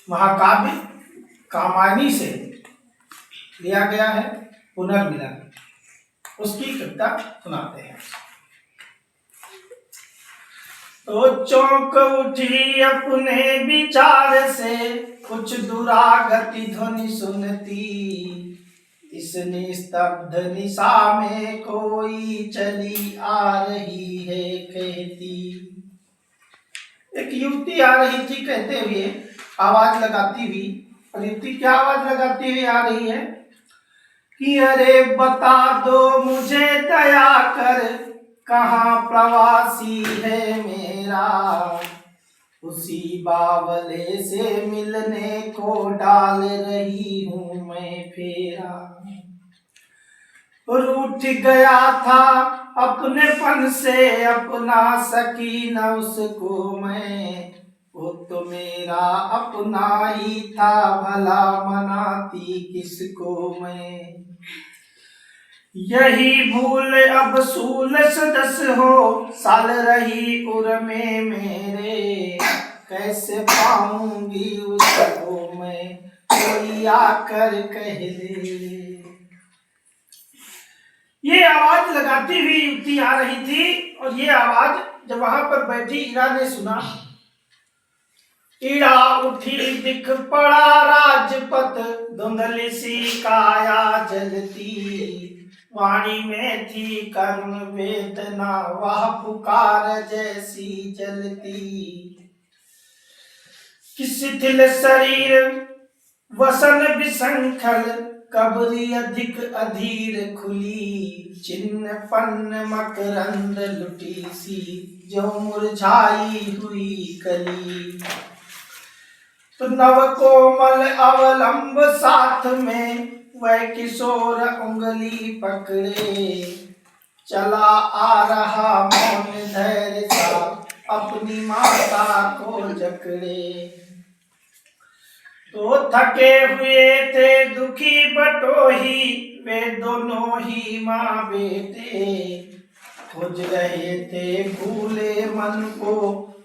महाकाव्य कामायनी से लिया गया है पुनर्मिलन, उसकी कविता सुनाते हैं। तो चौंक उठी अपने विचार से, कुछ दुरागति ध्वनि सुनती, इस निस्तब्ध निशा में कोई चली आ रही है कहती। एक युवती आ रही थी कहते हुए, आवाज लगाती हुई। और युवती क्या आवाज लगाती हुई आ रही है कि अरे बता दो मुझे दया कर, कहाँ प्रवासी है मेरा, उसी बावले से मिलने को डाल रही हूँ मैं फेरा। रूठ गया था अपने पन से, अपना सकी न उसको मैं, वो तो मेरा अपना ही था, भला मनाती किसको मैं। यही भूल अब सूल सदस हो, साल रही उर में मेरे, कैसे पाऊंगी उसको मैं, कोई आकर कह दे। ये आवाज लगाती हुई युवती आ रही थी, और ये आवाज जब वहां पर बैठी इरा ने सुना, इरा उठी दिख पड़ा राजपथ, धुंधली सी काया जलती, वाणी में थी करुण वेदना, वह पुकार जैसी जलती। किसी शिथिल शरीर वसन विसंखल, कबरी अधिक अधीर खुली, चिन्ह पन्न मकरंद लुटी सी, जो मुरझाई हुई कली। तो नव कोमल अवलंब साथ में, वह किशोर उंगली पकड़े, चला आ रहा मौन धैर्य सा, अपनी माता को जकड़े। तो थके हुए थे दुखी बटोही, वे दोनों ही माँ बेटे, खोज रहे थे भूले मन को,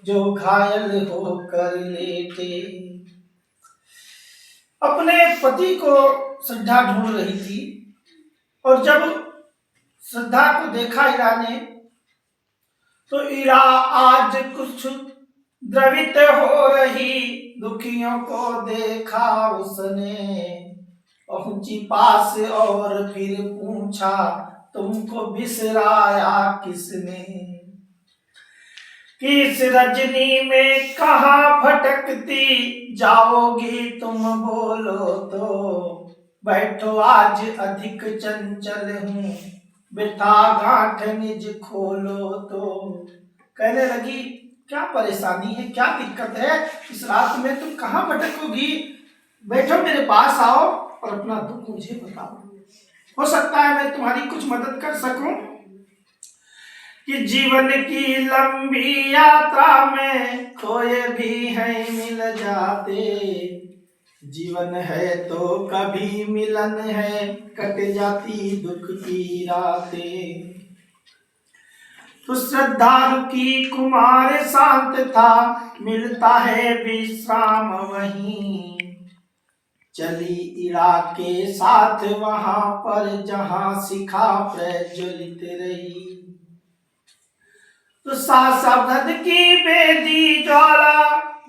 जो घायल होकर लेटे। अपने पति को श्रद्धा ढूंढ रही थी, और जब श्रद्धा को देखा इरा ने, तो इरा आज कुछ द्रवित हो रही, दुखियों को देखा उसने, पहुंची पास और फिर पूछा, तुमको बिसराया किसने। किस रजनी में कहाँ भटकती, जाओगी तुम बोलो तो, बैठो आज अधिक चंचल हूँ, बिठा गांठ निज खोलो तो। कहने लगी, क्या परेशानी है, क्या दिक्कत है, इस रात में तुम कहाँ भटकोगी, बैठो मेरे पास आओ और अपना दुख मुझे बताओ, हो सकता है मैं तुम्हारी कुछ मदद कर सकूं। कि जीवन की लंबी यात्रा में खोए भी हैं मिल जाते, जीवन है तो कभी मिलन है, कट जाती दुख की रातें। तो श्रद्धालु की कुमार शांत था, मिलता है विश्राम वहीं, चली इरा के साथ वहां पर, जहां शिखा प्रज्वलित रही। तो सासवध की बेदी ज्वाला,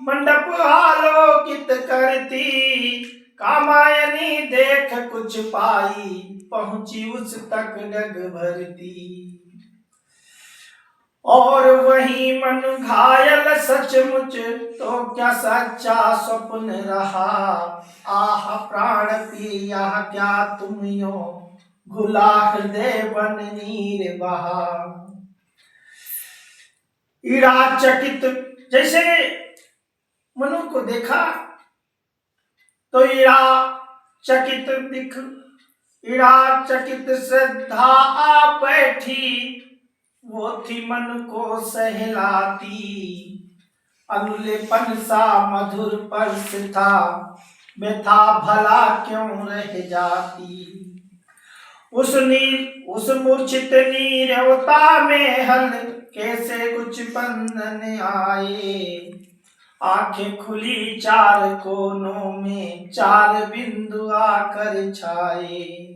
मंडप आलोकित करती, कामायनी देख कुछ पाई, पहुंची उस तक डग भरती। और वही मन घायल सचमुच, तो क्या सच्चा स्वप्न रहा, आह प्राण पिया क्या तुम यो, घुला हृदय बन नीर बहा। इरा चकित, जैसे मनु को देखा तो इरा चकित श्रद्धा आ बैठी, वो थी मन को सहलाती, अनुलेपन सा मधुर परस था, व्यथा भला क्यों रह जाती। उस मूर्छित नीरवता में हल, कैसे कुछ बंधन आए, आंखें खुली चार कोनों में, चार बिंदु आकर छाए।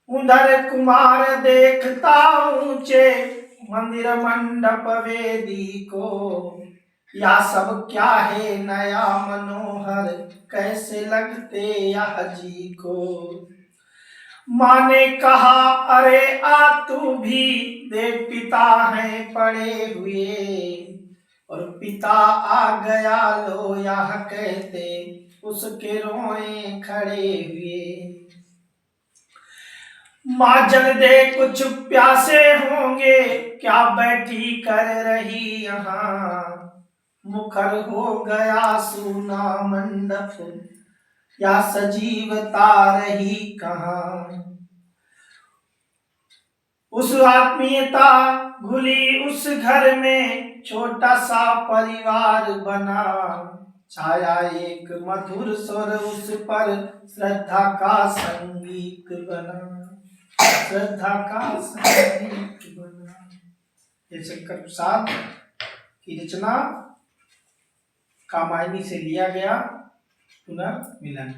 उधर कुमार देखता ऊंचे मंदिर मंडप वेदी को, या सब क्या है नया मनोहर, कैसे लगते यह जी को। माँ ने कहा अरे आ तू भी, देख पिता हैं पड़े हुए। और पिता आ गया लो यह कहते, उसके रोए खड़े हुए। माँ जल दे कुछ प्यासे होंगे, क्या बैठी कर रही यहाँ। मुखर हो गया सूना मंडप, या सजीवता रही कहाँ। उस आत्मीयता घुली उस घर में, छोटा सा परिवार बना। छाया एक मधुर स्वर उस पर, श्रद्धा का संगीत बना। श्रद्धा का संगीत बना। ये शंकर प्रसाद की रचना कामायनी से लिया गया पुनर्मिलन।